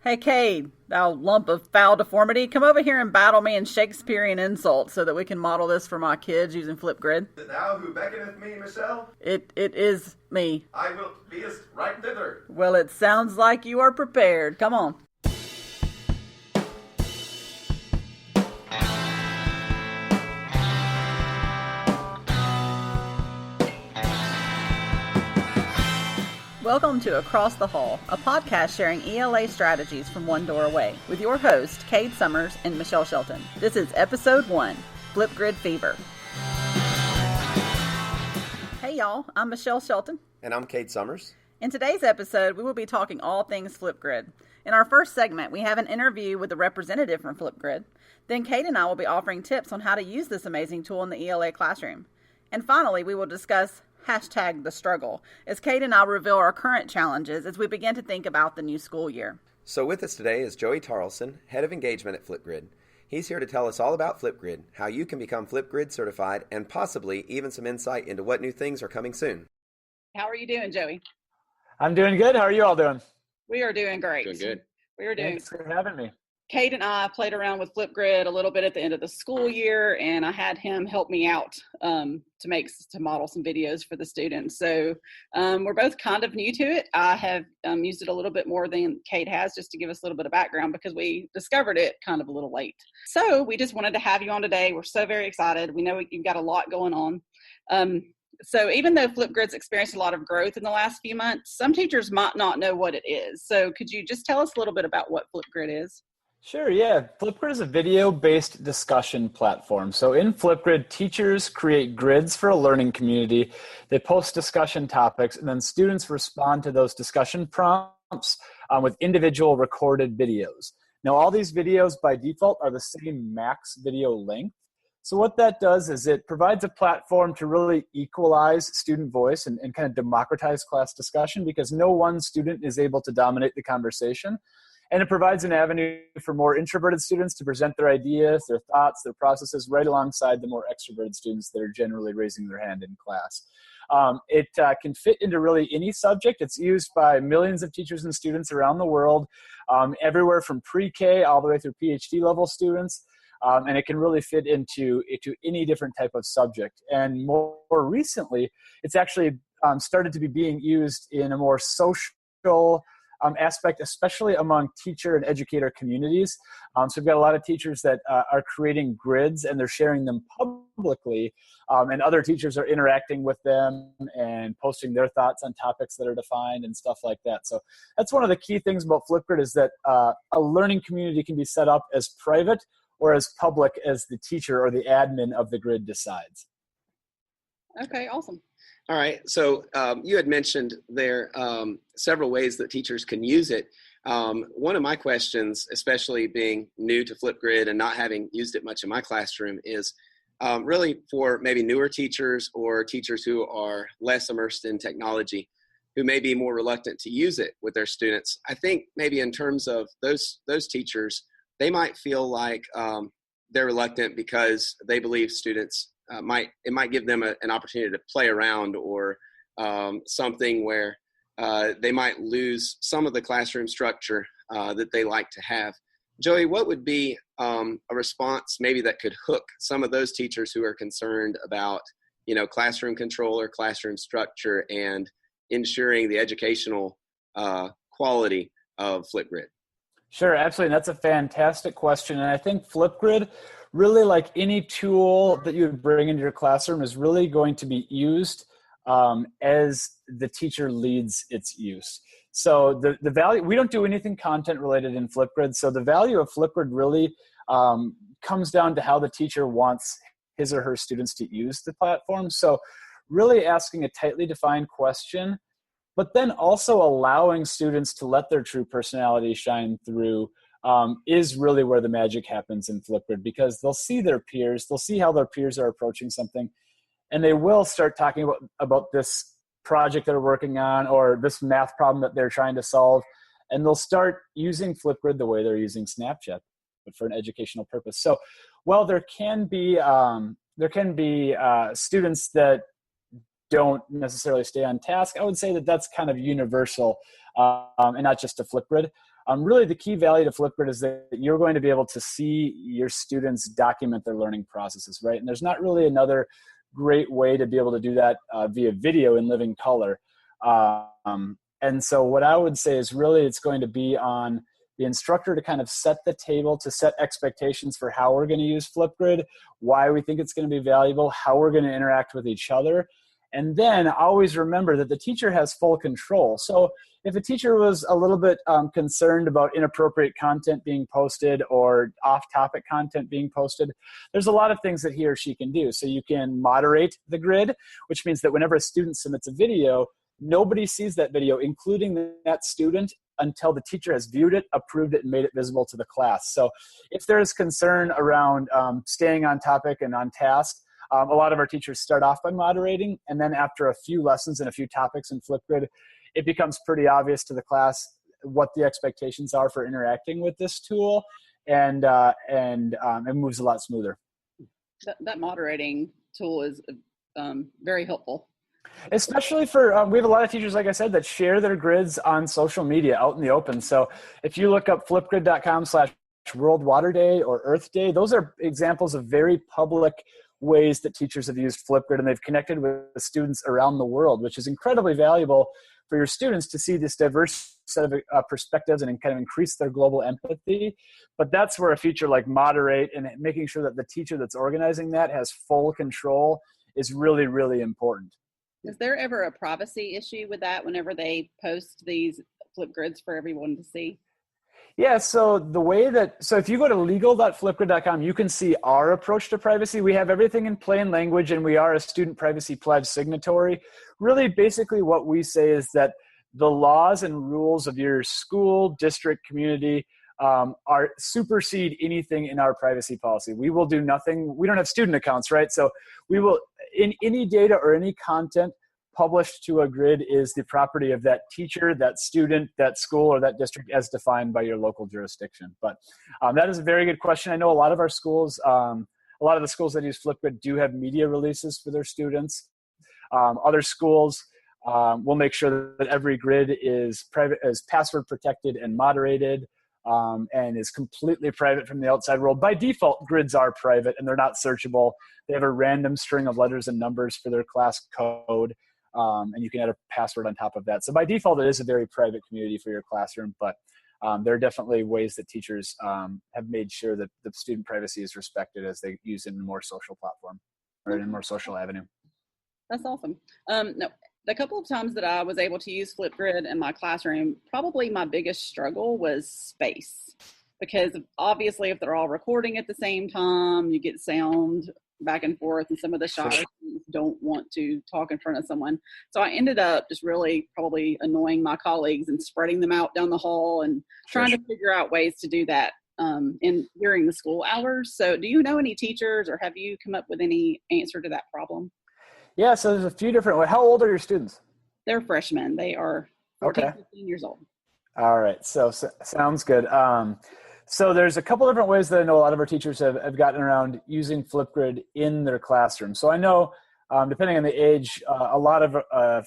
Hey, Cade, thou lump of foul deformity, come over here and battle me in Shakespearean insult so that we can model this for my kids using Flipgrid. Is it thou who beckoneth me, Michelle? It is me. I will beest right thither. Well, it sounds like you are prepared. Come on. Welcome to Across the Hall, a podcast sharing ELA strategies from one door away, with your hosts, Cade Summers and Michelle Shelton. This is Episode 1, Flipgrid Fever. Hey y'all, I'm Michelle Shelton. And I'm Cade Summers. In today's episode, we will be talking all things Flipgrid. In our first segment, we have an interview with a representative from Flipgrid. Then Cade and I will be offering tips on how to use this amazing tool in the ELA classroom. And finally, we will discuss #the struggle, as Cade and I reveal our current challenges as we begin to think about the new school year. So with us today is Joey Taralson, Head of Engagement at Flipgrid. He's here to tell us all about Flipgrid, how you can become Flipgrid certified, and possibly even some insight into what new things are coming soon. How are you doing, Joey? I'm doing good. How are you all doing? We are doing great. Doing good. We are doing. Thanks for having me. Cade and I played around with Flipgrid a little bit at the end of the school year, and I had him help me out to model some videos for the students. So we're both kind of new to it. I have used it a little bit more than Cade has, just to give us a little bit of background, because we discovered it kind of a little late. So we just wanted to have you on today. We're so very excited. We know you've got a lot going on. So even though Flipgrid's experienced a lot of growth in the last few months, some teachers might not know what it is. So could you just tell us a little bit about what Flipgrid is? Sure, yeah. Flipgrid is a video-based discussion platform. So in Flipgrid, teachers create grids for a learning community. They post discussion topics, and then students respond to those discussion prompts with individual recorded videos. Now, all these videos by default are the same max video length. So what that does is it provides a platform to really equalize student voice and kind of democratize class discussion, because no one student is able to dominate the conversation. And it provides an avenue for more introverted students to present their ideas, their thoughts, their processes right alongside the more extroverted students that are generally raising their hand in class. It can fit into really any subject. It's used by millions of teachers and students around the world, everywhere from pre-K all the way through PhD level students. And it can really fit into any different type of subject. And more recently, it's actually started to be being used in a more social aspect, especially among teacher and educator communities. So we've got a lot of teachers that are creating grids, and they're sharing them publicly, and other teachers are interacting with them and posting their thoughts on topics that are defined and stuff like that. So that's one of the key things about Flipgrid, is that a learning community can be set up as private or as public as the teacher or the admin of the grid decides. Okay, awesome. All right. So you had mentioned there several ways that teachers can use it. One of my questions, especially being new to Flipgrid and not having used it much in my classroom, is really for maybe newer teachers or teachers who are less immersed in technology, who may be more reluctant to use it with their students. I think maybe in terms of those teachers, they might feel like they're reluctant because they believe students might give them an opportunity to play around, or something where they might lose some of the classroom structure that they like to have. Joey, what would be a response maybe that could hook some of those teachers who are concerned about, classroom control or classroom structure and ensuring the educational quality of Flipgrid? Sure, absolutely. That's a fantastic question. And I think Flipgrid, really like any tool that you would bring into your classroom, is really going to be used as the teacher leads its use. So the value, we don't do anything content related in Flipgrid. So the value of Flipgrid really comes down to how the teacher wants his or her students to use the platform. So really asking a tightly defined question, but then also allowing students to let their true personality shine through is really where the magic happens in Flipgrid, because they'll see their peers, they'll see how their peers are approaching something, and they will start talking about this project they're working on or this math problem that they're trying to solve, and they'll start using Flipgrid the way they're using Snapchat, but for an educational purpose. So while there can be students that don't necessarily stay on task, I would say that that's kind of universal and not just to Flipgrid. Really the key value to Flipgrid is that you're going to be able to see your students document their learning processes, right? And there's not really another great way to be able to do that via video in living color. And so what I would say is really it's going to be on the instructor to kind of set the table, to set expectations for how we're going to use Flipgrid, why we think it's going to be valuable, how we're going to interact with each other. And then always remember that the teacher has full control. So if a teacher was a little bit concerned about inappropriate content being posted or off-topic content being posted, there's a lot of things that he or she can do. So you can moderate the grid, which means that whenever a student submits a video, nobody sees that video, including that student, until the teacher has viewed it, approved it, and made it visible to the class. So if there's concern around staying on topic and on task, a lot of our teachers start off by moderating, and then after a few lessons and a few topics in Flipgrid, it becomes pretty obvious to the class what the expectations are for interacting with this tool, and it moves a lot smoother. That moderating tool is very helpful. Especially for, we have a lot of teachers, like I said, that share their grids on social media out in the open. So if you look up flipgrid.com/World Water Day or Earth Day, those are examples of very public ways that teachers have used Flipgrid, and they've connected with students around the world, which is incredibly valuable for your students to see this diverse set of perspectives and kind of increase their global empathy. But that's where a feature like moderate and making sure that the teacher that's organizing that has full control is really, really important. Is there ever a privacy issue with that whenever they post these Flipgrids for everyone to see? Yeah, so if you go to legal.flipgrid.com, you can see our approach to privacy. We have everything in plain language, and we are a student privacy pledge signatory. Really, basically what we say is that the laws and rules of your school, district, community are supersede anything in our privacy policy. We will do nothing. We don't have student accounts, right? So we will, in any data or any content published to a grid is the property of that teacher, that student, that school, or that district as defined by your local jurisdiction. But that is a very good question. I know a lot of our schools, a lot of the schools that use Flipgrid do have media releases for their students. Other schools will make sure that every grid is private, is password protected and moderated, and is completely private from the outside world. By default, grids are private and they're not searchable. They have a random string of letters and numbers for their class code. And you can add a password on top of that. So by default, it is a very private community for your classroom, but there are definitely ways that teachers have made sure that the student privacy is respected as they use it in a more social platform or in a more social avenue. That's awesome. No, the couple of times that I was able to use Flipgrid in my classroom, probably my biggest struggle was space. Because obviously if they're all recording at the same time, you get sound back and forth, and some of the shy students don't want to talk in front of someone. So I ended up just really probably annoying my colleagues and spreading them out down the hall and trying to figure out ways to do that during the school hours. So do you know any teachers, or have you come up with any answer to that problem? Yeah, so there's a few different ways. How old are your students? They're freshmen. They are 14, 15 years old. All right, so sounds good. So there's a couple different ways that I know a lot of our teachers have gotten around using Flipgrid in their classroom. So I know, depending on the age, a lot of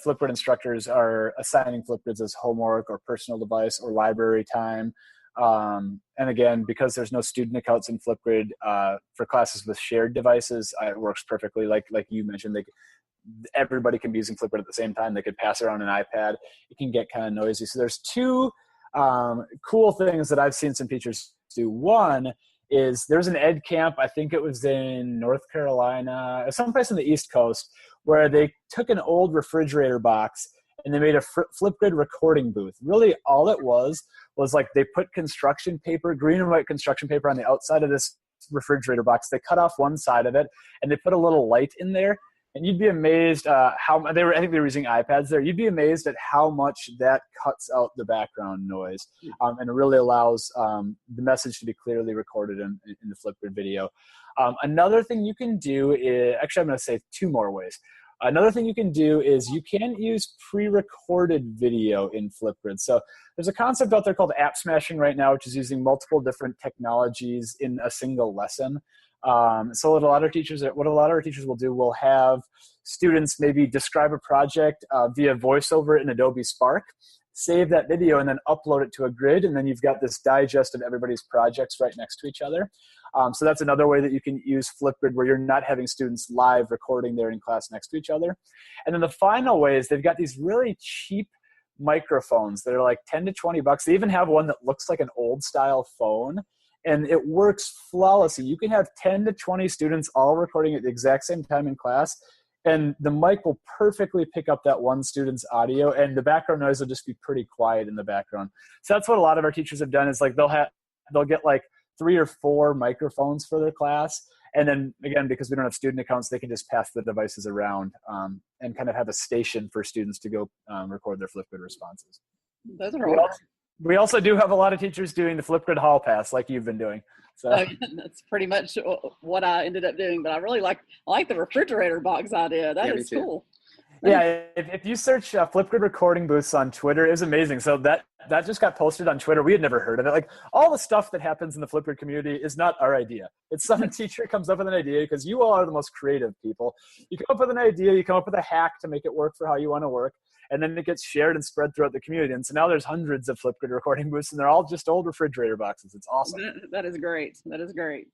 Flipgrid instructors are assigning Flipgrids as homework or personal device or library time. And again, because there's no student accounts in Flipgrid, for classes with shared devices, it works perfectly. Like you mentioned, everybody can be using Flipgrid at the same time. They could pass around an iPad. It can get kind of noisy. So there's two cool things that I've seen some teachers do. One is there's an ed camp, I think it was in North Carolina, someplace on the East Coast, where they took an old refrigerator box and they made a Flipgrid recording booth. Really all it was like they put construction paper, green and white construction paper on the outside of this refrigerator box. They cut off one side of it and they put a little light in there. And you'd be amazed I think they were using iPads there. You'd be amazed at how much that cuts out the background noise and it really allows the message to be clearly recorded in the Flipgrid video. Another thing you can do is, actually I'm going to say two more ways. Another thing you can do is you can use pre-recorded video in Flipgrid. So there's a concept out there called app smashing right now, which is using multiple different technologies in a single lesson. So what a lot of our teachers will do, will have students maybe describe a project via voiceover in Adobe Spark. save that video and then upload it to a grid, and then you've got this digest of everybody's projects right next to each other. So that's another way that you can use Flipgrid, where you're not having students live recording there in class next to each other. And then the final way is they've got these really cheap microphones that are like 10 to 20 bucks. They even have one that looks like an old style phone, and it works flawlessly. You can have 10 to 20 students all recording at the exact same time in class, and the mic will perfectly pick up that one student's audio, and the background noise will just be pretty quiet in the background. So that's what a lot of our teachers have done, is like they'll get like 3 or 4 microphones for their class. And then again, because we don't have student accounts, they can just pass the devices around and kind of have a station for students to go record their Flipgrid responses. Those are all. We also do have a lot of teachers doing the Flipgrid Hall Pass like you've been doing. So that's pretty much what I ended up doing, but I really like the refrigerator box idea. That is cool. Yeah, if you search Flipgrid recording booths on Twitter, it was amazing. So that just got posted on Twitter. We had never heard of it. Like, all the stuff that happens in the Flipgrid community is not our idea. It's some teacher comes up with an idea, because you all are the most creative people. You come up with an idea, you come up with a hack to make it work for how you want to work, and then it gets shared and spread throughout the community. And so now there's hundreds of Flipgrid recording booths, and they're all just old refrigerator boxes. It's awesome. That is great. That is great.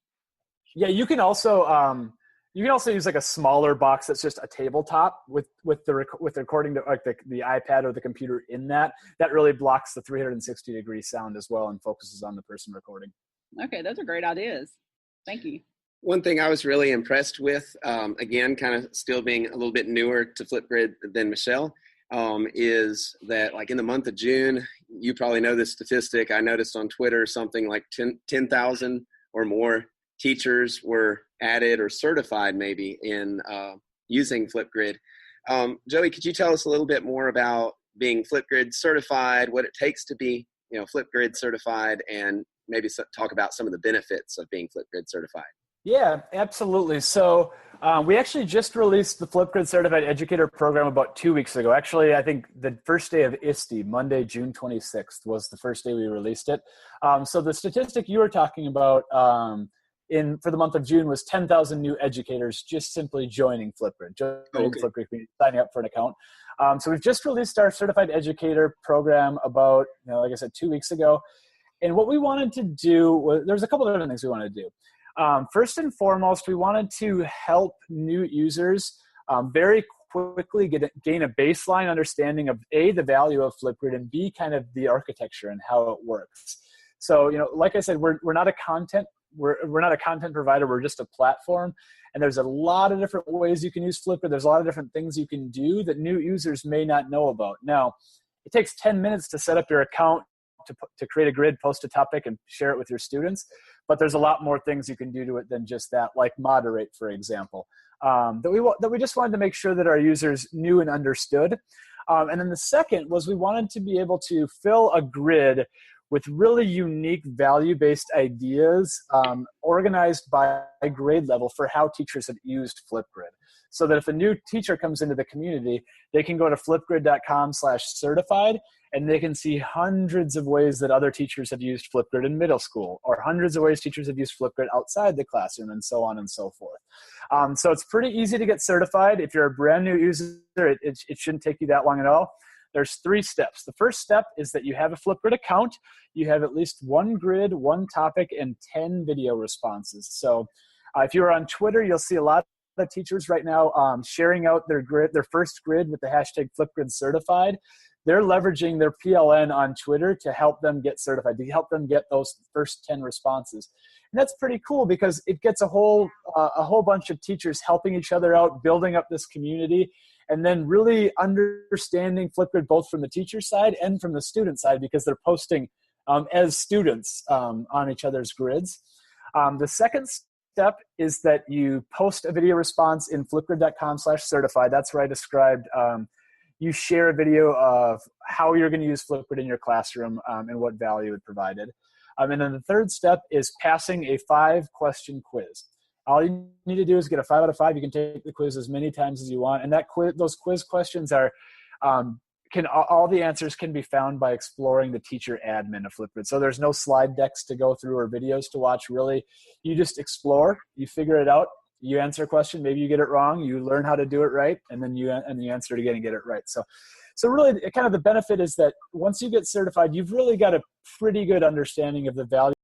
Yeah, you can also use like a smaller box that's just a tabletop with the recording, like the iPad or the computer in that. That really blocks the 360-degree sound as well and focuses on the person recording. Okay, those are great ideas. Thank you. One thing I was really impressed with, again, kind of still being a little bit newer to Flipgrid than Michelle, is that like in the month of June, you probably know this statistic. I noticed on Twitter something like 10,000 or more teachers were added or certified maybe in using Flipgrid. Joey, could you tell us a little bit more about being Flipgrid certified, what it takes to be, Flipgrid certified, and maybe talk about some of the benefits of being Flipgrid certified? Yeah, absolutely. So we actually just released the Flipgrid Certified Educator program about 2 weeks ago. Actually, I think the first day of ISTE, Monday, June 26th, was the first day we released it. So the statistic you were talking about for the month of June was 10,000 new educators just simply joining Flipgrid, Flipgrid, signing up for an account. So we've just released our Certified Educator program about, like I said, 2 weeks ago. And what we wanted to do was, there's a couple of different things we wanted to do. First and foremost, we wanted to help new users very quickly gain a baseline understanding of A, the value of Flipgrid, and B, kind of the architecture and how it works. So, like I said, we're not a content provider. We're just a platform, and there's a lot of different ways you can use Flipgrid. There's a lot of different things you can do that new users may not know about. Now, it takes 10 minutes to set up your account, to create a grid, post a topic, and share it with your students. But there's a lot more things you can do to it than just that, like moderate, for example, that we just wanted to make sure that our users knew and understood. And then the second was we wanted to be able to fill a grid with really unique value-based ideas organized by grade level for how teachers have used Flipgrid. So that if a new teacher comes into the community, they can go to flipgrid.com/certified, and they can see hundreds of ways that other teachers have used Flipgrid in middle school, or hundreds of ways teachers have used Flipgrid outside the classroom, and so on and so forth. So it's pretty easy to get certified. If you're a brand new user, it shouldn't take you that long at all. There's 3 steps. The first step is that you have a Flipgrid account. You have at least 1 grid, 1 topic, and 10 video responses. So if you're on Twitter, you'll see a lot of teachers right now sharing out their first grid with the hashtag Flipgrid certified. They're leveraging their PLN on Twitter to help them get certified, to help them get those first 10 responses. And that's pretty cool, because it gets a whole bunch of teachers helping each other out, building up this community, and then really understanding Flipgrid both from the teacher side and from the student side, because they're posting as students on each other's grids. The second step is that you post a video response in flipgrid.com/certified. That's where I described you share a video of how you're going to use Flipgrid in your classroom and what value it provided. And then the third step is passing a 5-question quiz. All you need to do is get a 5 out of 5. You can take the quiz as many times as you want. And those quiz questions are, all the answers can be found by exploring the teacher admin of Flipgrid. So there's no slide decks to go through or videos to watch, really. You just explore, you figure it out, you answer a question, maybe you get it wrong, you learn how to do it right, and then you answer it again and get it right. So So really, kind of the benefit is that once you get certified, you've really got a pretty good understanding of the value